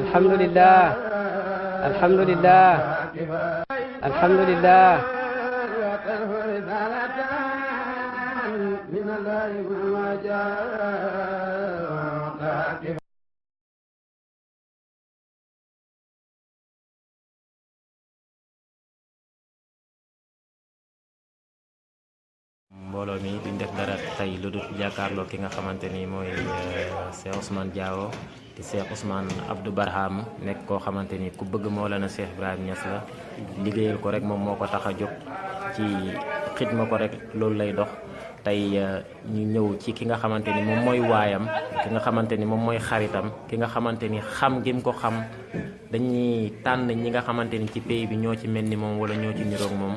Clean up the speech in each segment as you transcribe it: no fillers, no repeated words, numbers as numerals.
alhamdulillah alhamdulillah alhamdulillah mbooloo mi duñ def dara tey lu dul jàkkaarloo ki nga xamante ni mooy Cheikh Ousmane Diawo di Cheikh Ousmane Abdou Barham nekk koo xamante ni ku bëgg Mawlana Cheikh Ibrahima Niass la liggéeyal ko rek moom moo ko tax a jóg ci xidma ko rek loolu lay dox tey ñu ñëw ci ki nga xamante ni moom mooy waayam ki nga xamante ni moom mooy xaritam ki nga xamante ni xam gi mu ko xam dañuy tànn ñi nga xamante ni ci pays bi ñoo ci mel ni moom wala ñoo ci niroog moom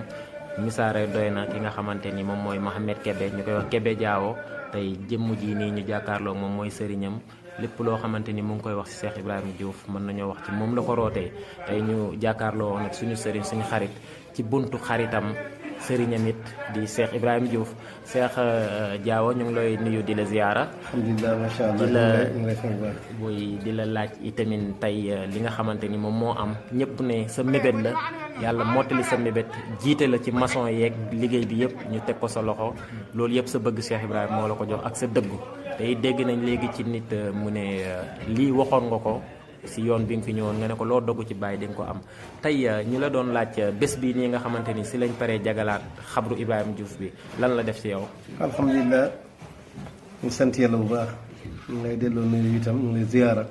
misaare doy na ki nga xamante ni moom mooy Mohamed Kébé ñu koy wax Kébé Diawo tey jëmm ji nii ñu jàkkaarloo moom mooy sëriñam lépp loo xamante ni mu ngi koy wax ci Cheikh Ibrahima Diouf mën nañoo wax ci moom la ko rootee tey ñu jàkkaarloo nag suñu sëriñ suñu xarit ci buntu xaritam sëriñam it di Cheikh Ibrahima Diouf Cheikh Diawo ñu ngi lay nuyu di la ziyaara. alhamdulilah macha allah di la laaj itamit tey li nga xamante ni moom moo am ñëpp ne sa mébét la yàlla mottali sa mébét jiite la ci maçon yeeg liggéey bi yëpp ñu teg ko sa loxo loolu yëpp sa bëgg Cheikh Ibrahima moo la ko jox ak sa dëggu tey dégg nañ léegi ci nit mu ne lii waxoon nga ko si yoon bi nga fi ñëwoon nga ne ko loo dogg ci bàyyi di nga ko am tey ñu la doon laaj bés bii nii nga xamante ni si lañ paree jagalaat xabru Ibrahima Diouf bi lan la def ci yow. alhamdulilah ñu sant yàlla bu baax ñu ngi lay delloo nuyu itam ñu ngi lay ziyaara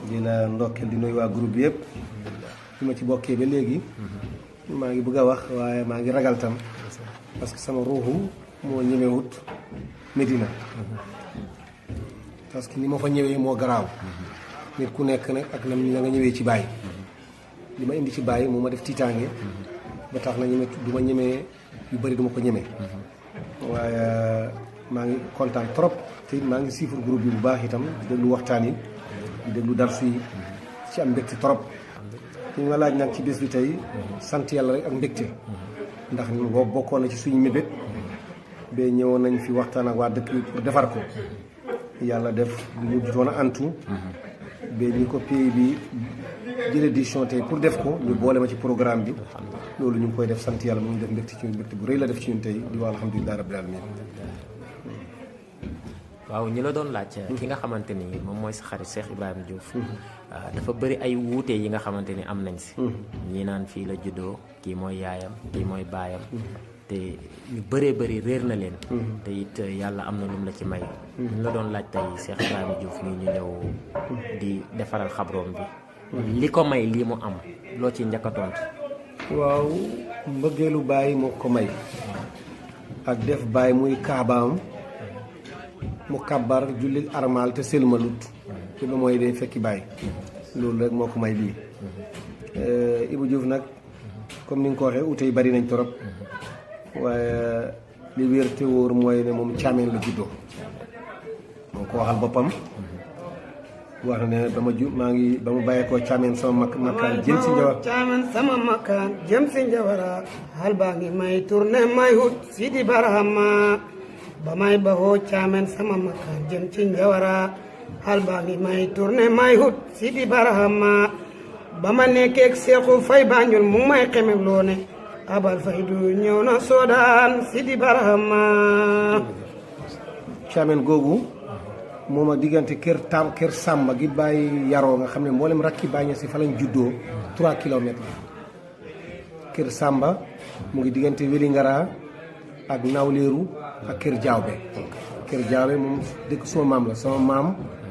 di la ndokkeel di nuyu waa groupe bi yëpp bi ma ci bokkee ba léegi maa ngi bëgg a wax waaye maa ngi ragal tam parce que sama ruuxu moo ñemewut Medina parce que ni ma fa ñëwee moo garaaw nit ku nekk nag ak lam la nga ñëwee ci bàyyi li ma indi ci bàyyi moo ma def tiitaange ba tax na ñeme du ma ñemee yu bëri du ma ko ñemee waaye maa ngi kontaan trop te maa ngi siifur groupe bi bu baax itam di déglu waxtaan yi di déglu darsu yi ci am mbégte trop li nga laaj nag ci bés bi tey sant yàlla rek ak mbégte ndax ñun boobu bokkoon na ci suñu mébét ba ñëwoon nañ fi waxtaan ak waa dëkk bi pour defar ko yàlla def lu ñu jotoon a antu ba ñu ko pays bi jëlee décision tey pour def ko ñu boole ma ci programme bi loolu ñu ngi koy def sant yàlla mu ngi def mbégte ci ñun mbégte bu rëy la def ci ñun tey di wax alhamdulilah rabbil alamin waaw ñi la doon laaj ki nga xamante ni moom mooy sa xarit Cheikh Ibrahima Diouf dafa bëri ay wuute yi nga xamante ni am nañ si ñii naan fii la juddoo kii mooy yaayam kii mooy baayam te ñu bëree bëri réer na leen te it yàlla am na lum la ci may ñu la doon laaj tey Cheikh Ibrahima Diouf nii ñu ñëw di defaral xabroom bi li ko may lii mu am loo ci njëkk a tontu waaw mbëggeelu baay moo ko may ak def baay muy kaabaam mu kabar julli armal te selmalut te lu mooy day fekki baay loolu rek moo ko may lii Ibou Diouf nag comme ni nga ko waxee ute yi bari nañ torop waaye li wér te wóor mooy ne moom caameen la juddoo moo ko waxal boppam wax na ne ba mu bàyyeekoo caameen sama makkaan jëm si njawar caameen sama makkaan jëm si njawara hal baa ngi may tourné may hut Sidi Barhama ba may baxoo caameen sama makkaan jëm ci njawara hal baa ngi may tourné may hut Sidi Barhama ba ma nekkeeg Seexu Fay Banjul mu may xemem loo ne abal fay du ñëw na soodaan Sidi Barhama caameen googu moom ak diggante kër Samba gi bàyyi yaroo nga xam ne mboolem rakki bàyyi si fa lañ juddoo 3 kilomètres kër Samba mu ngi diggante Wélingara ak Nawleeru ak kër Jaawbe moom dëkk suma maam la sama maam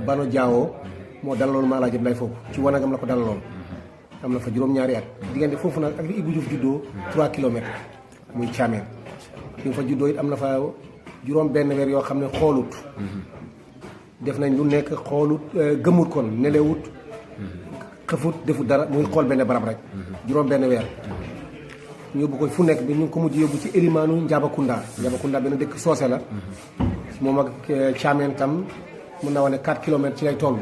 Bano Diawo moo dalaloon maa laa jëb lay foofu ci wanagam la ko dalaloon am na fa juróom-ñaari at diggante foofu nag ak li Ibou Diouf juddoo 3 kilomètres muy caameen bi nga fa juddoo it am na fa juróom benn weer yoo xam ne xoolut def nañ lu nekk xoolut gëmut kon nelewut xëfut defut dara muy xool benn barab rek juróom benn weer ñu yóbbu ko fu nekk bi ñu ngi ko mujj yóbbu ci Elimaanu Njaabakunda benn dëkk soose la moom ak caameen tam mun naa wax ne 4 kilomètres ci lay toll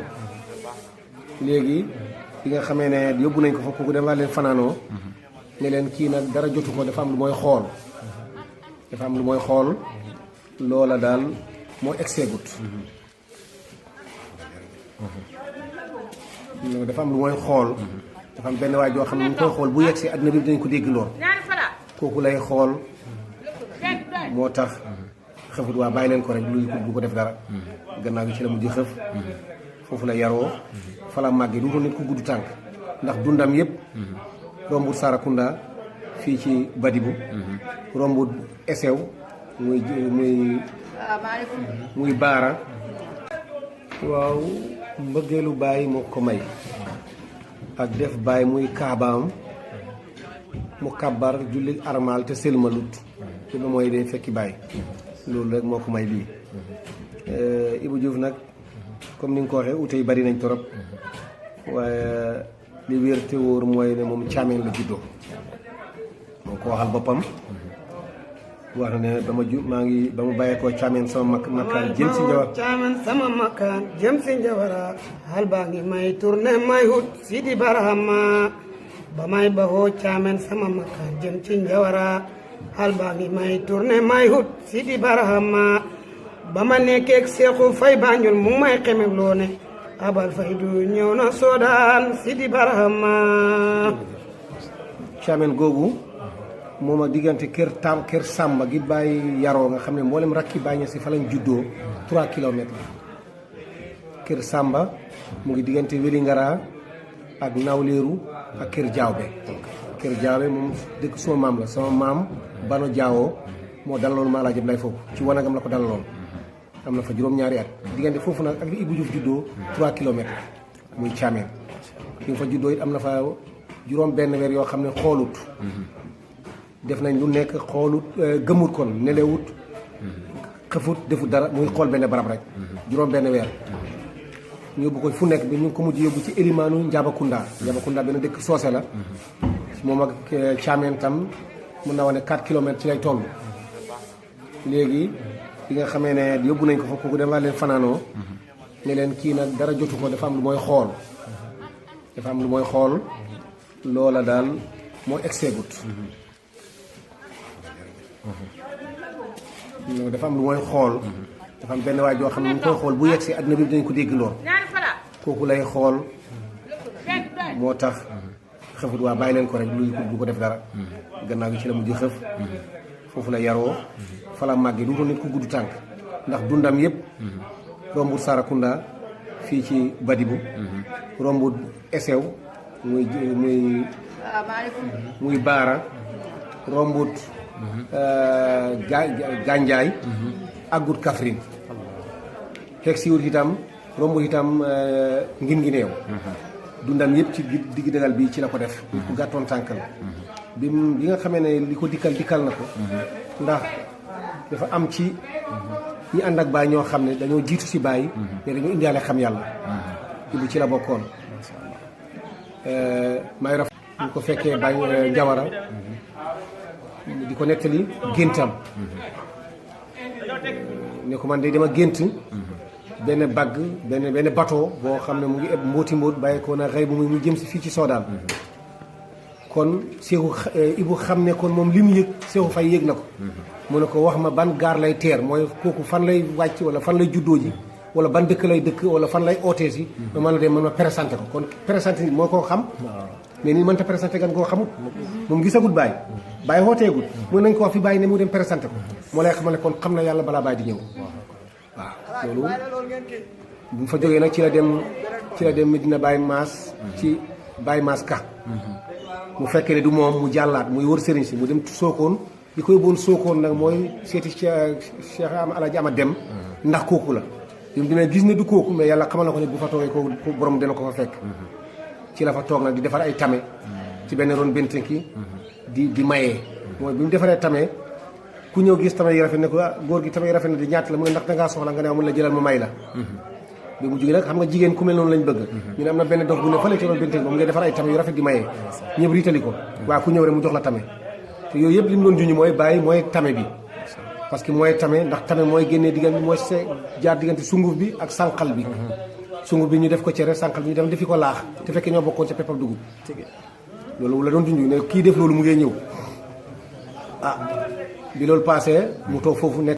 léegi bi nga xamee ne yóbbu nañ ko fa kooku dafa leen fanaanoo ne leen kii nag dara jotu ko dafa am lu mooy xool loola daal moo egseegut. dafa am lu mooy xool. dafa am benn waay joo xam ne mu koy xool bu yegsee àddina bi dañ ko dégg lool. kooku lay xool moo tax xëfut waa bàyyi leen ko rek lu ko def dara. gannaaw gi ci la mujj xëf. foofu la yaroo. fa la màggee du ko nit ku gudd tànk. ndax dundam yëpp. rombut Sarakunda fii ci Badibu. rombut Esew muy Baara. waaw mbëggeelu Baay moo ko may. ak def Baay muy kaabaam mu kàbbar julli armal te sëlmalut ci ba mooy day fekki Baay loolu rek moo ko may lii. Ibou Diouf nag comme ni nga ko waxee ute yi bari nañ torop waaye li wér te wóor mooy ne moom Thiamène la juddoo moo ko waxal boppam wax ne ba mu bàyyeekoo Thiamène sama makkaan jëm si Njawara. Thiamène sama makkaan jëm si Njawara hal baa ngi may tourné may hut Sidi Barhama ba may baxoo Thiamène sama makkaan jëm ci Njawara hal baa ngi may tourné may hut Sidi Barhama ba ma nekkeeg Seexu Fay Banjul mu may xeme loo ne abal faydu ñëw na Soodaan Sidi Barhama. Thiamène googu moom a diggante kër Samba gi bàyyi yaroo nga xam ne mboolem rakki bàyyi ña si fa lañ juddoo 3 kilomètres la. kër Samba mu ngi diggante Wélingara ak Nawleeru ak kër Jaawbe. kër Jaawbe moom dëkk suma maam la sama maam Bano Jaawoo moo dalaloon maa laa jëm lay foofu ci wanagam la ko dalaloon. am na fa juróom-ñaari at diggante foofu nag ak li Ibou Diouf juddoo 3 kilomètres muy Thiamène bi nga fa juddoo it am na fa juróom benn weer yoo xam ne xoolut def nañ lu nekk xoolut gëmut kon nelewut xëfut defut dara muy xool benn barab rek juróom benn weer ñu yóbbu ko fu nekk bi ñu ngi ko mujj yóbbu ci Elimaanu Njabakunda benn dëkk soose la moom ak Thiamène tam mën naa wax ne 4 kilomètres ci lay toll léegi bi nga xamee ne yóbbu nañ ko fa kooku dafa leen fanaanoo ne leen kii nag dara jotu ko dafa am lu mooy xool loola daal moo egseegut. dafa am lu mooy xool dafa am benn waay joo xam ne mu koy xool bu yegsee àddina bi dañ ko dégg lool kooku lay xool moo tax xëfut waa bàyyi leen ko rek lu ko def dara. gannaaw gi ci la mujj xëf. foofu la yaroo. fa la màggee du ko nit ku gudd tànk. ndax dundam yëpp. rombut Sarakunda fii ci Badibu. rombut Esew muy Baara. rombut Ganjaay. aggut Kaffrine. xeeg si wut itam rombut itam Ngingineew. dundam yëpp ci digg dëgal bi ci la ko def. ku gàttoon tànk la. bi nga xamee ne li ko dikkal na ko. ndax dafa am ci ñi ànd ak Baay ñoo xam ne dañoo jiitu si Baay. mais dañoo indiwaale xam yàlla. Ibou ci la bokkoon. may raf ñu ko fekkee Baay Njawara di ko nettali géntam. ne ko man de dama gént. benn bagg benn bateau boo xam ne mu ngi eb mbóot bàyyi ko na xëy bu mu jëm si fii ci Soodaan. kon Seexu Ibou xam ne kon moom li mu yëg Seexu Fay yëg na ko. mu ne ko wax ma ban gaar lay teer mooy kooku fan lay wàcc wala fan lay juddoo ji wala ban dëkk lay dëkk wala fan lay ootee si. ma mën la dem man ma présenté ko kon présenté nit moo koo xam. mais nii mënta présenté gan koo xamut. moom gisagut Baay. Baay ooteegut. mën nañ ko wax fi Baay ne mu dem présenté ko. moo lay xamal ne kon xam na yàlla balaa Baay di ñëw. waaw loolu bu mu fa jógee nag ci la dem Medina Baye Maas. ci Baye Maas Ka. mu fekkee ne du moom mu jàllaat muy wër sëriñ si mu dem Sokone li koy boon Sokone nag mooy seeti Cheikh Alaaji Ama Dem ndax kooku la yom dina gis ne du kooku mais yàlla xamal na ko ne bu fa toogee kooku borom dina ko fa fekk ci la fa toog nag di defar ay tame ci benn ron bentinki di mayee mooy bi mu defaree tame ku ñëw gis tame yi rafet ne ko góor gi tame yi rafet ne di ñaata la mu ne ndax dangaa soxla nga ne mën la jëlal ma may la bi mu jógee nag xam nga jigéen ku mel noonu lañ bëgg ñu ne am na benn dox bu ne fële ci ron bentinki moom ngay defar ay tame yu rafet di mayee ñëpp riitali ko waaw ku ñëw rek mu jox la tame te yooyu yëpp li mu doon junj mooy bàyyi mooy tame bi parce que mooy tame ndax tame mooy génnee diggante mooy jaar diggante sunguf bi ak sànqal bi sunguf bi ñu def ko cere sànqal bi ñu dem defi ko laax te fekkee ñoo bokkoon ca peppam dugub loolu la doon junj ne kii def loolu mu ngee ñëw bi loolu passé mu toog foofu nekk